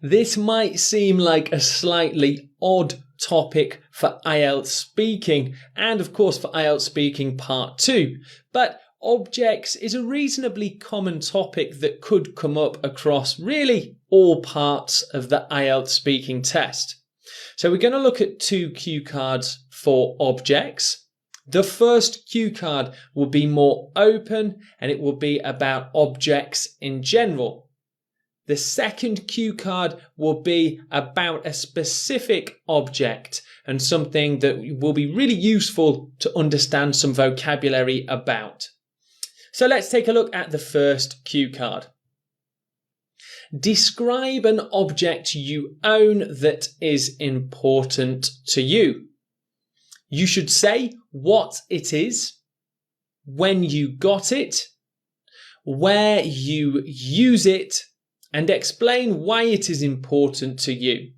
This might seem like a slightly odd topic for IELTS speaking, and of course for IELTS speaking part 2, but objects is a reasonably common topic that could come up across really all parts of the IELTS speaking test. So we're going to look at 2 cue cards for objects. The first cue card will be more open and it will be about objects in general. The second cue card will be about a specific object and something that will be really useful to understand some vocabulary about. So let's take a look at the first cue card. Describe an object you own that is important to you. You should say what it is, when you got it, where you use it, and explain why it is important to you.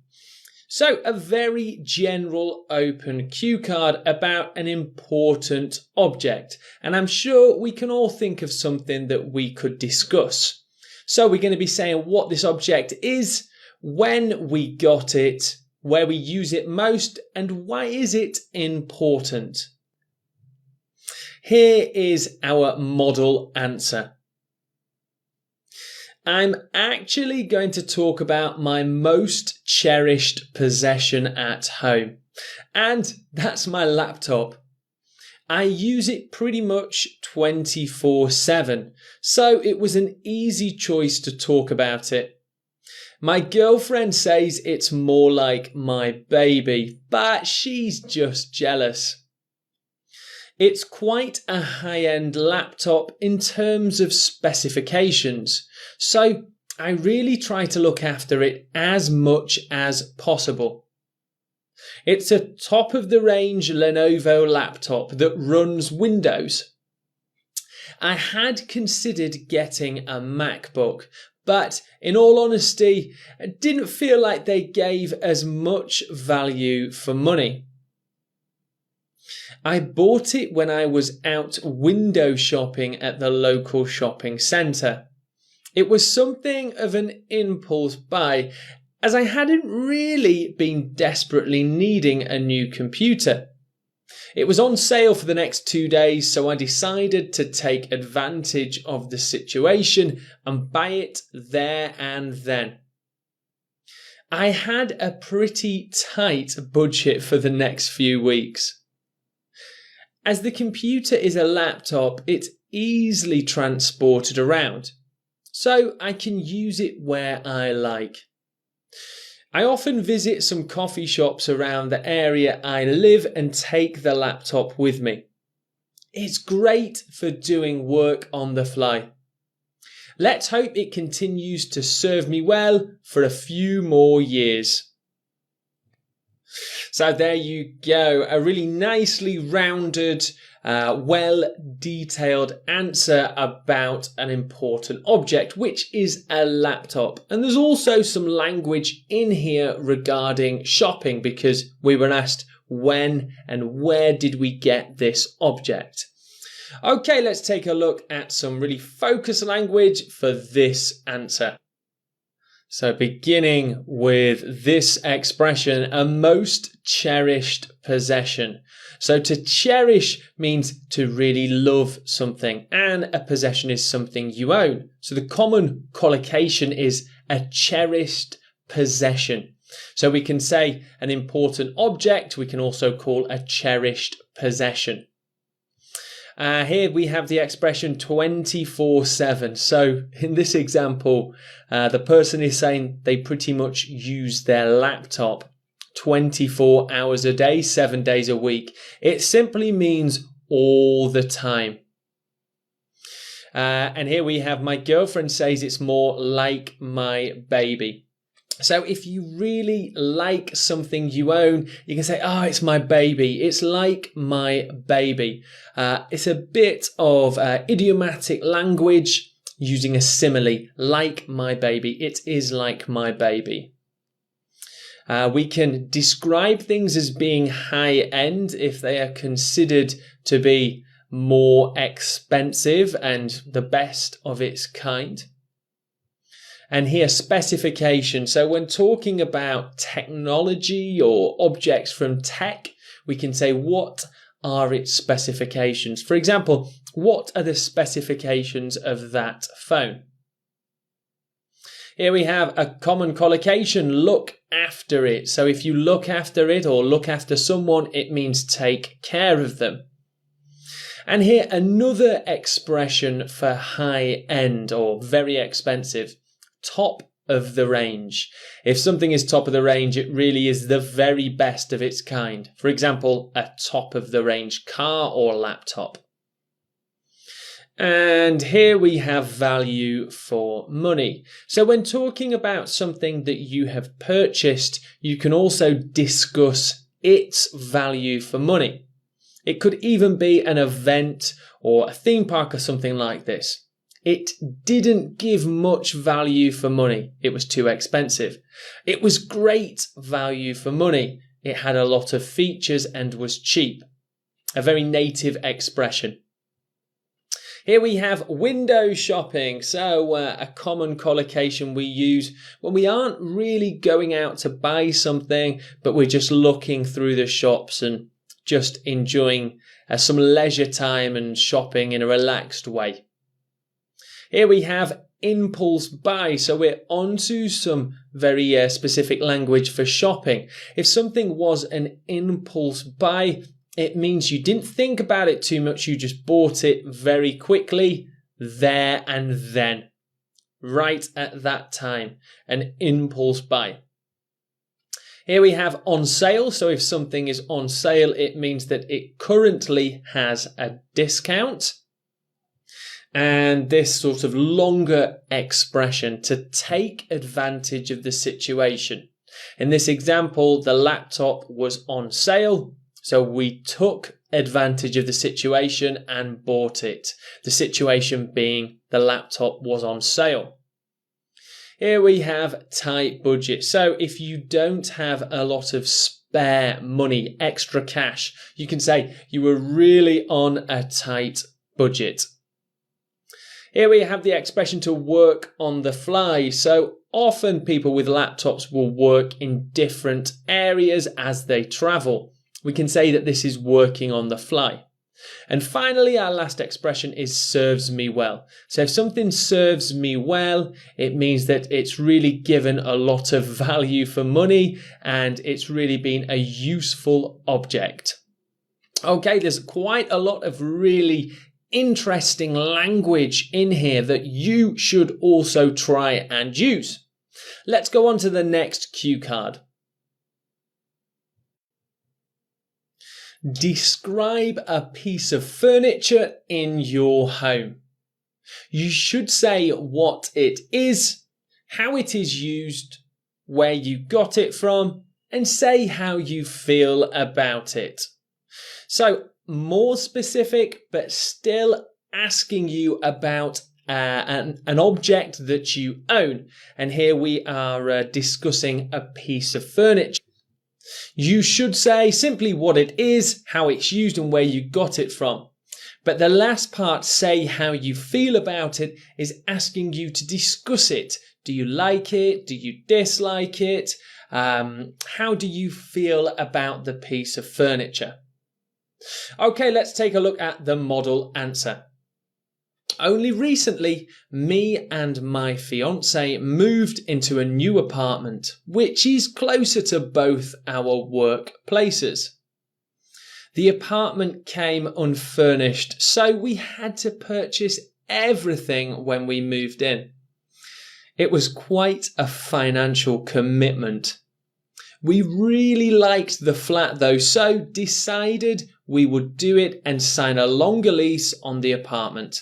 So a very general open cue card about an important object. And I'm sure we can all think of something that we could discuss. So we're going to be saying what this object is, when we got it, where we use it most, and why is it important. Here is our model answer. I'm actually going to talk about my most cherished possession at home, and that's my laptop. I use it pretty much 24/7, so it was an easy choice to talk about it. My girlfriend says it's more like my baby, but she's just jealous. It's quite a high-end laptop in terms of specifications, so I really try to look after it as much as possible. It's a top-of-the-range Lenovo laptop that runs Windows. I had considered getting a MacBook, but in all honesty, I didn't feel like they gave as much value for money. I bought it when I was out window shopping at the local shopping centre. It was something of an impulse buy, as I hadn't really been desperately needing a new computer. It was on sale for the next 2 days, so I decided to take advantage of the situation and buy it there and then. I had a pretty tight budget for the next few weeks. As the computer is a laptop, it's easily transported around, so I can use it where I like. I often visit some coffee shops around the area I live and take the laptop with me. It's great for doing work on the fly. Let's hope it continues to serve me well for a few more years. So there you go, a really nicely rounded, well-detailed answer about an important object, which is a laptop. And there's also some language in here regarding shopping, because we were asked when and where did we get this object. Okay, let's take a look at some really focused language for this answer. So beginning with this expression, a most cherished possession. So to cherish means to really love something, and a possession is something you own. So the common collocation is a cherished possession. So we can say an important object, we can also call a cherished possession. Here we have the expression 24/7. So in this example, the person is saying they pretty much use their laptop 24 hours a day, 7 days a week. It simply means all the time. And here we have my girlfriend says it's more like my baby. So if you really like something you own, you can say, oh, it's my baby. It's like my baby. It's a bit of idiomatic language using a simile, like my baby. It is like my baby. We can describe things as being high-end if they are considered to be more expensive and the best of its kind. And here, specification. So when talking about technology or objects from tech, we can say, what are its specifications? For example, what are the specifications of that phone? Here we have a common collocation, look after it. So if you look after it or look after someone, it means take care of them. And here another expression for high end or very expensive, top of the range. If something is top of the range, it really is the very best of its kind. For example, a top of the range car or laptop. And here we have value for money. So when talking about something that you have purchased, you can also discuss its value for money. It could even be an event or a theme park or something like this. It didn't give much value for money. It was too expensive. It was great value for money. It had a lot of features and was cheap. A very native expression. Here we have window shopping. So a common collocation we use when we aren't really going out to buy something, but we're just looking through the shops and just enjoying some leisure time and shopping in a relaxed way. Here we have impulse buy. So we're onto some very specific language for shopping. If something was an impulse buy, it means you didn't think about it too much. You just bought it very quickly, there and then, right at that time. An impulse buy. Here we have on sale. So if something is on sale, it means that it currently has a discount. And this sort of longer expression, to take advantage of the situation. In this example, the laptop was on sale. So we took advantage of the situation and bought it. The situation being the laptop was on sale. Here we have tight budget. So if you don't have a lot of spare money, extra cash, you can say you were really on a tight budget. Here we have the expression to work on the fly. So often people with laptops will work in different areas as they travel. We can say that this is working on the fly. And finally, our last expression is serves me well. So if something serves me well, it means that it's really given a lot of value for money and it's really been a useful object. Okay, there's quite a lot of really interesting language in here that you should also try and use. Let's go on to the next cue card. Describe a piece of furniture in your home. You should say what it is, how it is used, where you got it from, and say how you feel about it. So, more specific, but still asking you about an object that you own. And here we are discussing a piece of furniture. You should say simply what it is, how it's used, and where you got it from. But the last part, say how you feel about it, is asking you to discuss it. Do you like it? Do you dislike it? How do you feel about the piece of furniture? Okay, let's take a look at the model answer. Only recently, me and my fiance moved into a new apartment, which is closer to both our workplaces. The apartment came unfurnished, so we had to purchase everything when we moved in. It was quite a financial commitment. We really liked the flat though, so decided we would do it and sign a longer lease on the apartment.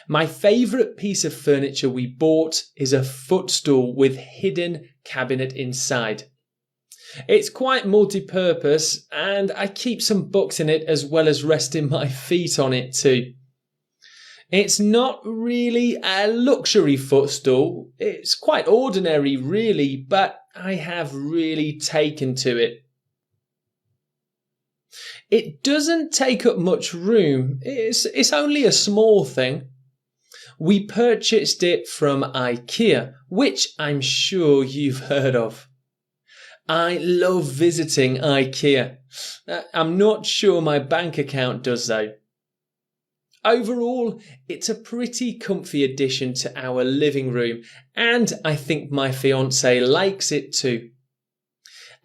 My favourite piece of furniture we bought is a footstool with hidden cabinet inside. It's quite multi-purpose and I keep some books in it as well as resting my feet on it too. It's not really a luxury footstool. It's quite ordinary really, but I have really taken to it. It doesn't take up much room. It's only a small thing. We purchased it from IKEA, which I'm sure you've heard of. I love visiting IKEA. I'm not sure my bank account does though. Overall, it's a pretty comfy addition to our living room, and I think my fiance likes it too.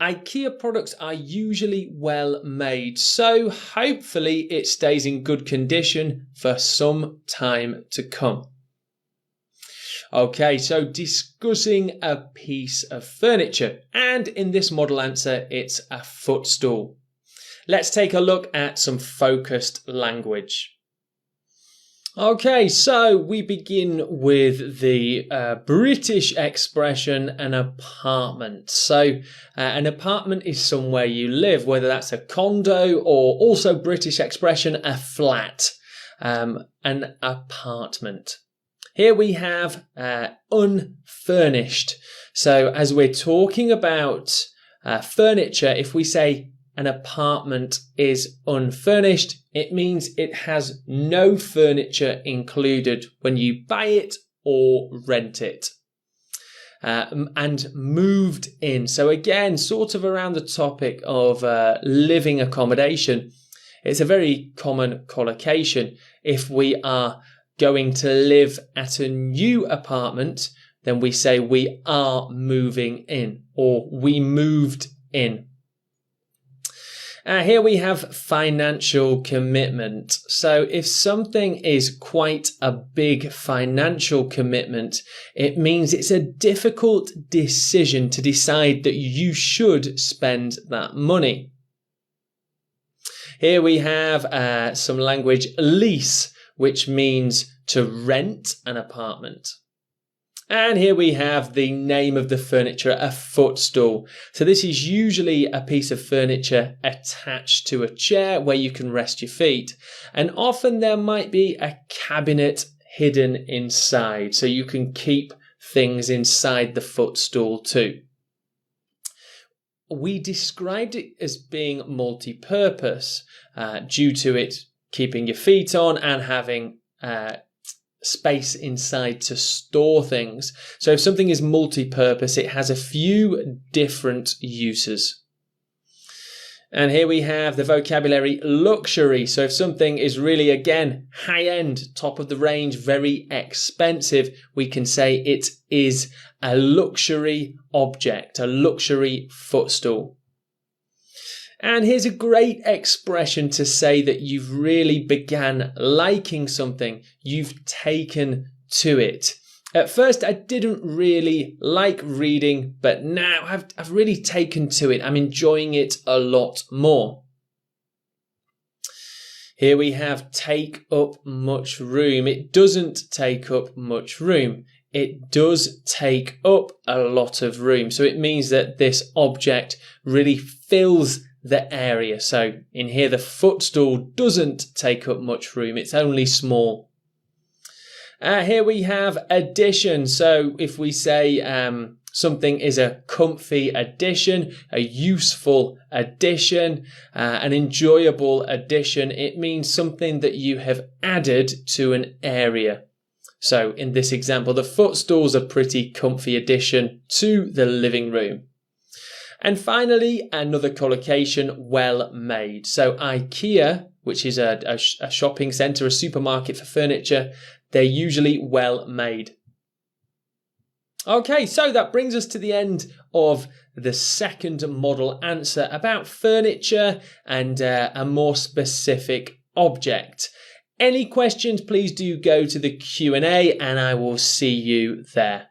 IKEA products are usually well made, so hopefully it stays in good condition for some time to come. Okay, so discussing a piece of furniture, and in this model answer, it's a footstool. Let's take a look at some focused language. Okay, so we begin with the British expression, an apartment. So an apartment is somewhere you live, whether that's a condo or also British expression, a flat, an apartment. Here we have unfurnished. So as we're talking about furniture, if we say an apartment is unfurnished, it means it has no furniture included when you buy it or rent it. And moved in. So again, sort of around the topic of living accommodation, it's a very common collocation. If we are going to live at a new apartment, then we say we are moving in or we moved in. Here we have financial commitment. So if something is quite a big financial commitment, it means it's a difficult decision to decide that you should spend that money. Here we have some language, lease, which means to rent an apartment. And here we have the name of the furniture, a footstool. So this is usually a piece of furniture attached to a chair where you can rest your feet. And often there might be a cabinet hidden inside, so you can keep things inside the footstool too. We described it as being multi-purpose due to it keeping your feet on and having space inside to store things. So if something is multi-purpose, it has a few different uses. And here we have the vocabulary luxury. So if something is really, again, high-end, top of the range, very expensive, we can say it is a luxury object, a luxury footstool. And here's a great expression to say that you've really began liking something. You've taken to it. At first, I didn't really like reading, but now I've really taken to it. I'm enjoying it a lot more. Here we have take up much room. It doesn't take up much room. It does take up a lot of room. So it means that this object really fills the area. So in here, the footstool doesn't take up much room. It's only small. Here we have addition. So if we say something is a comfy addition, a useful addition, an enjoyable addition, it means something that you have added to an area. So in this example, the footstool's a pretty comfy addition to the living room. And finally, another collocation, well made. So IKEA, which is a shopping centre, a supermarket for furniture, they're usually well made. Okay, so that brings us to the end of the second model answer about furniture and a more specific object. Any questions, please do go to the Q&A and I will see you there.